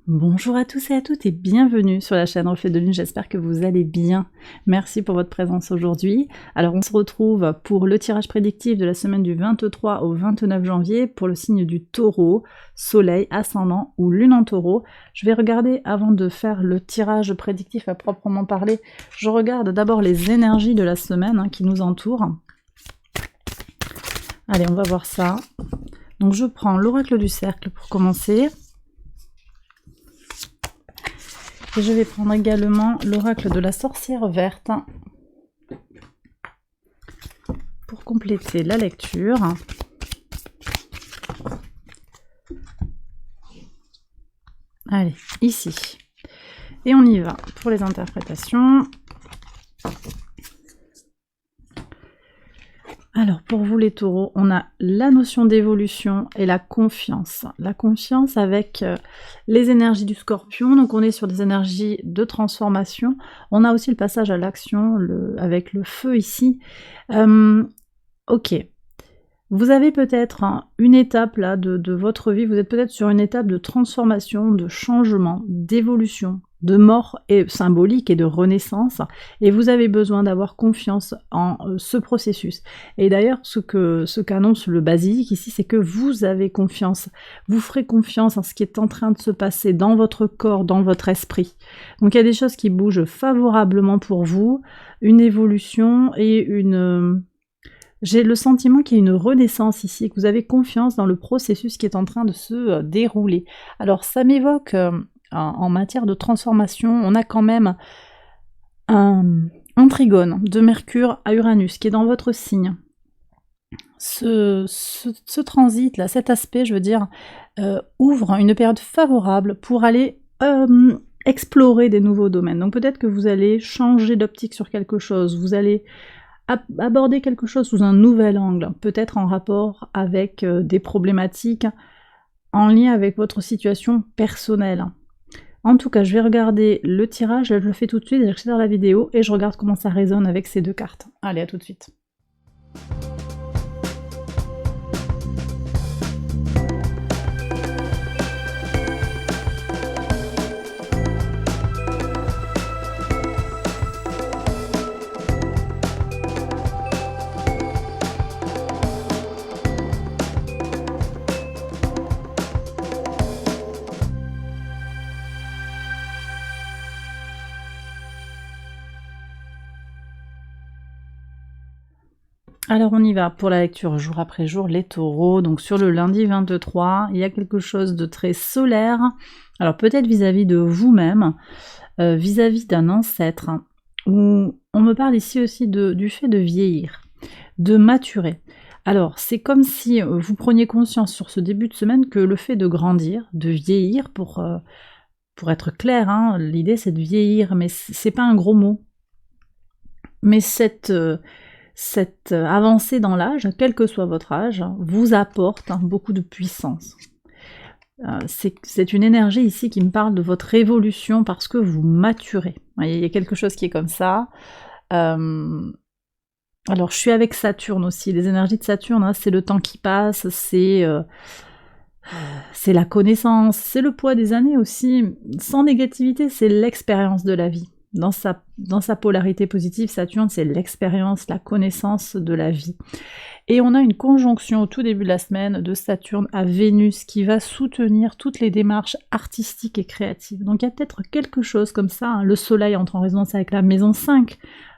Bonjour à tous et à toutes et bienvenue sur la chaîne Reflet de Lune, j'espère que vous allez bien. Merci pour votre présence aujourd'hui. Alors on se retrouve pour le tirage prédictif de la semaine du 23 au 29 janvier pour le signe du Taureau, Soleil, Ascendant ou Lune en Taureau. Je vais regarder, avant de faire le tirage prédictif à proprement parler, je regarde d'abord les énergies de la semaine qui nous entourent. Allez, on va voir ça. Donc je prends l'oracle du cercle pour commencer. Et je vais prendre également l'oracle de la sorcière verte pour compléter la lecture. Allez, ici. Et on y va pour les interprétations. Alors, pour vous les taureaux, on a la notion d'évolution et la confiance. La confiance avec les énergies du scorpion, donc on est sur des énergies de transformation. On a aussi le passage à l'action avec le feu ici. Ok. Vous avez peut-être une étape là de votre vie, vous êtes peut-être sur une étape de transformation, de changement, d'évolution, de mort et symbolique et de renaissance, et vous avez besoin d'avoir confiance en ce processus. Et d'ailleurs, ce qu'annonce le basilic ici, c'est que vous avez confiance, vous ferez confiance en ce qui est en train de se passer dans votre corps, dans votre esprit. Donc il y a des choses qui bougent favorablement pour vous, une évolution et une... J'ai le sentiment qu'il y a une renaissance ici, que vous avez confiance dans le processus qui est en train de se dérouler. Alors ça m'évoque, en matière de transformation, on a quand même un trigone de Mercure à Uranus qui est dans votre signe. Ce transit là, cet aspect, je veux dire, ouvre une période favorable pour aller explorer des nouveaux domaines. Donc peut-être que vous allez changer d'optique sur quelque chose, vous allez aborder quelque chose sous un nouvel angle, peut-être en rapport avec des problématiques en lien avec votre situation personnelle. En tout cas, je vais regarder le tirage, je le fais tout de suite, j'accélère la vidéo et je regarde comment ça résonne avec ces deux cartes. Allez, à tout de suite. Alors on y va pour la lecture jour après jour, les taureaux. Donc sur le lundi 23, il y a quelque chose de très solaire. Alors peut-être vis-à-vis de vous-même, vis-à-vis d'un ancêtre, où on me parle ici aussi du fait de vieillir, de maturer. Alors c'est comme si vous preniez conscience sur ce début de semaine que le fait de grandir, de vieillir, pour être clair, l'idée c'est de vieillir, mais c'est pas un gros mot. Mais cette avancée dans l'âge, quel que soit votre âge, vous apporte beaucoup de puissance. C'est une énergie ici qui me parle de votre évolution parce que vous maturez. Il y a quelque chose qui est comme ça. Alors je suis avec Saturne aussi, les énergies de Saturne, c'est le temps qui passe, c'est la connaissance, c'est le poids des années aussi. Sans négativité, c'est l'expérience de la vie. Dans sa polarité positive, Saturne, c'est l'expérience, la connaissance de la vie. Et on a une conjonction au tout début de la semaine de Saturne à Vénus qui va soutenir toutes les démarches artistiques et créatives. Donc il y a peut-être quelque chose comme ça, le soleil entre en résonance avec la maison 5,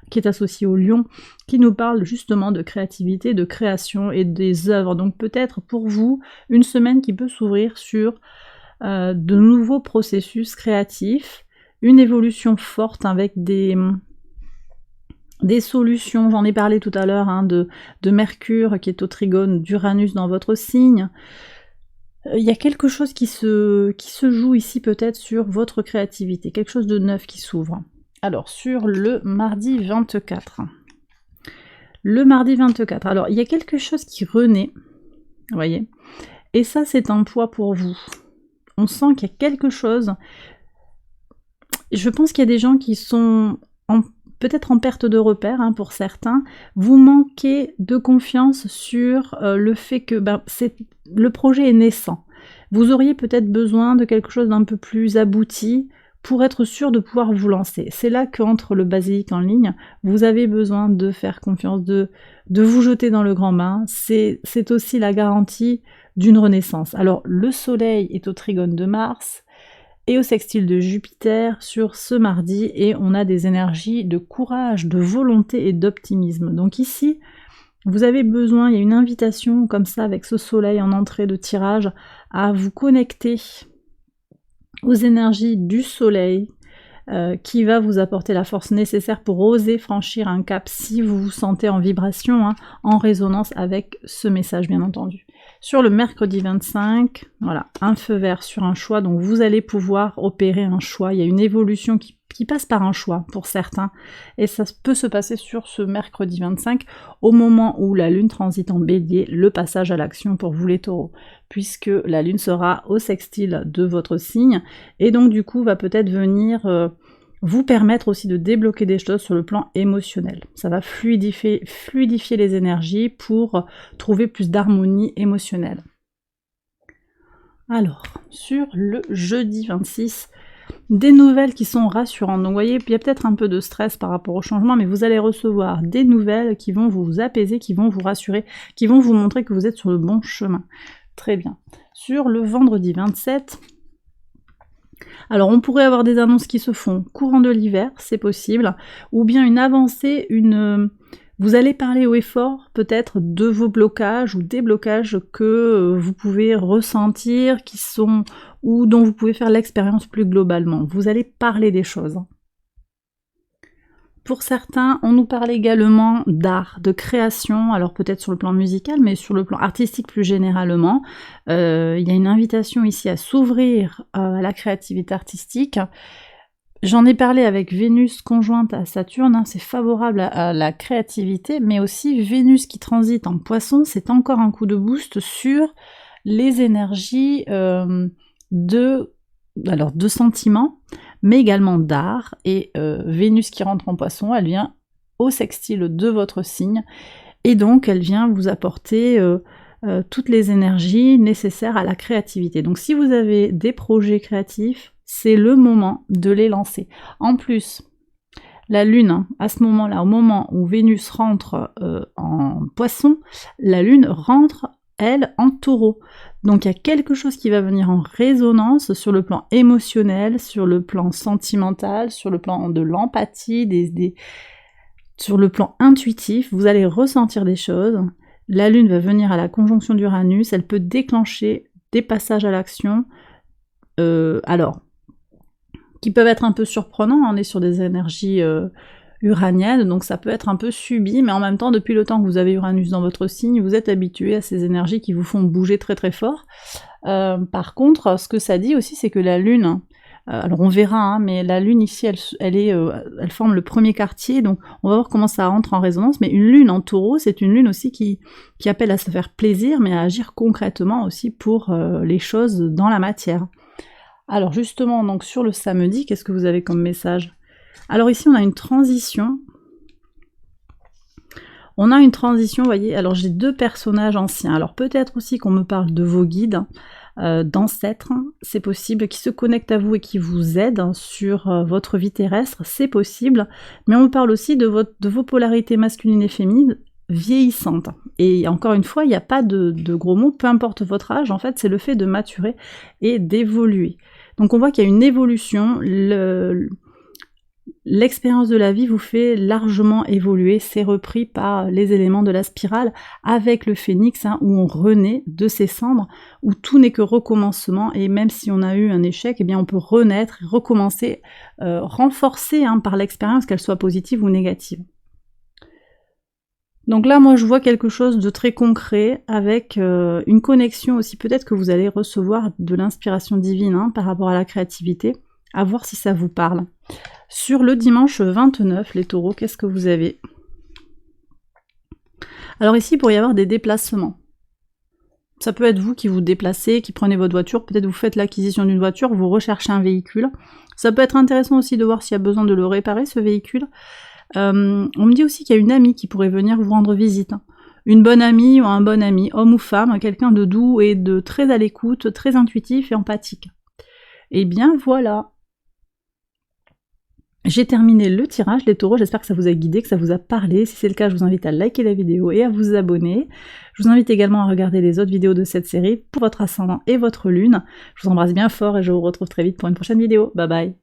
qui est associée au lion, qui nous parle justement de créativité, de création et des œuvres. Donc peut-être pour vous, une semaine qui peut s'ouvrir sur de nouveaux processus créatifs, une évolution forte avec des solutions, j'en ai parlé tout à l'heure, de Mercure qui est au trigone d'Uranus dans votre signe. Il y a quelque chose qui se joue ici peut-être sur votre créativité, quelque chose de neuf qui s'ouvre. Alors sur le mardi 24. Le mardi 24, alors il y a quelque chose qui renaît, vous voyez, et ça c'est un poids pour vous. On sent qu'il y a quelque chose. Je pense qu'il y a des gens qui sont peut-être en perte de repère pour certains. Vous manquez de confiance sur le fait que le projet est naissant. vous auriez peut-être besoin de quelque chose d'un peu plus abouti pour être sûr de pouvoir vous lancer. C'est là qu'entre le basilic en ligne, vous avez besoin de faire confiance, de vous jeter dans le grand bain. C'est aussi la garantie d'une renaissance. Alors le soleil est au trigone de Mars et au sextile de Jupiter sur ce mardi, et on a des énergies de courage, de volonté et d'optimisme. Donc ici, vous avez besoin, il y a une invitation comme ça avec ce soleil en entrée de tirage à vous connecter aux énergies du soleil qui va vous apporter la force nécessaire pour oser franchir un cap si vous vous sentez en vibration, hein, en résonance avec ce message bien entendu. Sur le mercredi 25, voilà, un feu vert sur un choix, donc vous allez pouvoir opérer un choix, il y a une évolution qui passe par un choix pour certains, et ça peut se passer sur ce mercredi 25, au moment où la lune transite en bélier, le passage à l'action pour vous les taureaux, puisque la lune sera au sextile de votre signe, et donc du coup va peut-être venir vous permettre aussi de débloquer des choses sur le plan émotionnel. Ça va fluidifier les énergies pour trouver plus d'harmonie émotionnelle. Alors, sur le jeudi 26, des nouvelles qui sont rassurantes. Donc vous voyez, il y a peut-être un peu de stress par rapport au changement, mais vous allez recevoir des nouvelles qui vont vous apaiser, qui vont vous rassurer, qui vont vous montrer que vous êtes sur le bon chemin. Très bien. Sur le vendredi 27, alors on pourrait avoir des annonces qui se font courant de l'hiver, c'est possible, ou bien une avancée, vous allez parler haut et fort peut-être de vos blocages ou des blocages que vous pouvez ressentir, qui sont, ou dont vous pouvez faire l'expérience plus globalement. Vous allez parler des choses. Pour certains, on nous parle également d'art, de création, alors peut-être sur le plan musical, mais sur le plan artistique plus généralement. Il y a une invitation ici à s'ouvrir à la créativité artistique. J'en ai parlé avec Vénus conjointe à Saturne, hein, c'est favorable à la créativité, mais aussi Vénus qui transite en Poisson, c'est encore un coup de boost sur les énergies de sentiments, mais également d'art, et Vénus qui rentre en Poisson, elle vient au sextile de votre signe, et donc elle vient vous apporter toutes les énergies nécessaires à la créativité. Donc si vous avez des projets créatifs, c'est le moment de les lancer. En plus, la Lune, à ce moment-là, au moment où Vénus rentre en Poisson, la Lune rentre, elle, en Taureau. Donc il y a quelque chose qui va venir en résonance sur le plan émotionnel, sur le plan sentimental, sur le plan de l'empathie, sur le plan intuitif. Vous allez ressentir des choses. La Lune va venir à la conjonction d'Uranus, elle peut déclencher des passages à l'action. Alors, qui peuvent être un peu surprenants, on est sur des énergies uraniennes, donc ça peut être un peu subi, mais en même temps, depuis le temps que vous avez Uranus dans votre signe, vous êtes habitué à ces énergies qui vous font bouger très très fort. Par contre, ce que ça dit aussi, c'est que la Lune, alors on verra, hein, mais la Lune ici, elle forme le premier quartier, donc on va voir comment ça entre en résonance, mais une Lune en Taureau, c'est une Lune aussi qui appelle à se faire plaisir, mais à agir concrètement aussi pour les choses dans la matière. Alors justement, donc sur le samedi, qu'est-ce que vous avez comme message? Alors ici, on a une transition. On a une transition, vous voyez, alors j'ai deux personnages anciens. Alors peut-être aussi qu'on me parle de vos guides, d'ancêtres, c'est possible, qui se connectent à vous et qui vous aident sur votre vie terrestre, c'est possible. Mais on me parle aussi de vos polarités masculines et féminines vieillissantes. Et encore une fois, il n'y a pas de gros mots, peu importe votre âge, en fait, c'est le fait de maturer et d'évoluer. Donc on voit qu'il y a une évolution, l'expérience de la vie vous fait largement évoluer, c'est repris par les éléments de la spirale avec le phénix, hein, où on renaît de ses cendres, où tout n'est que recommencement, et même si on a eu un échec, eh bien on peut renaître, recommencer, renforcer par l'expérience, qu'elle soit positive ou négative. Donc là, moi, je vois quelque chose de très concret avec une connexion aussi. Peut-être que vous allez recevoir de l'inspiration divine par rapport à la créativité. À voir si ça vous parle. Sur le dimanche 29, les taureaux, qu'est-ce que vous avez? Alors ici, il pourrait y avoir des déplacements. Ça peut être vous qui vous déplacez, qui prenez votre voiture. Peut-être vous faites l'acquisition d'une voiture, vous recherchez un véhicule. Ça peut être intéressant aussi de voir s'il y a besoin de le réparer, ce véhicule. On me dit aussi qu'il y a une amie qui pourrait venir vous rendre visite. une bonne amie ou un bon ami, homme ou femme, quelqu'un de doux et de très à l'écoute, très intuitif et empathique. Et bien voilà. J'ai terminé le tirage, les taureaux, j'espère que ça vous a guidé, que ça vous a parlé. Si c'est le cas, je vous invite à liker la vidéo et à vous abonner. Je vous invite également à regarder les autres vidéos de cette série pour votre ascendant et votre lune. Je vous embrasse bien fort et je vous retrouve très vite pour une prochaine vidéo. Bye bye.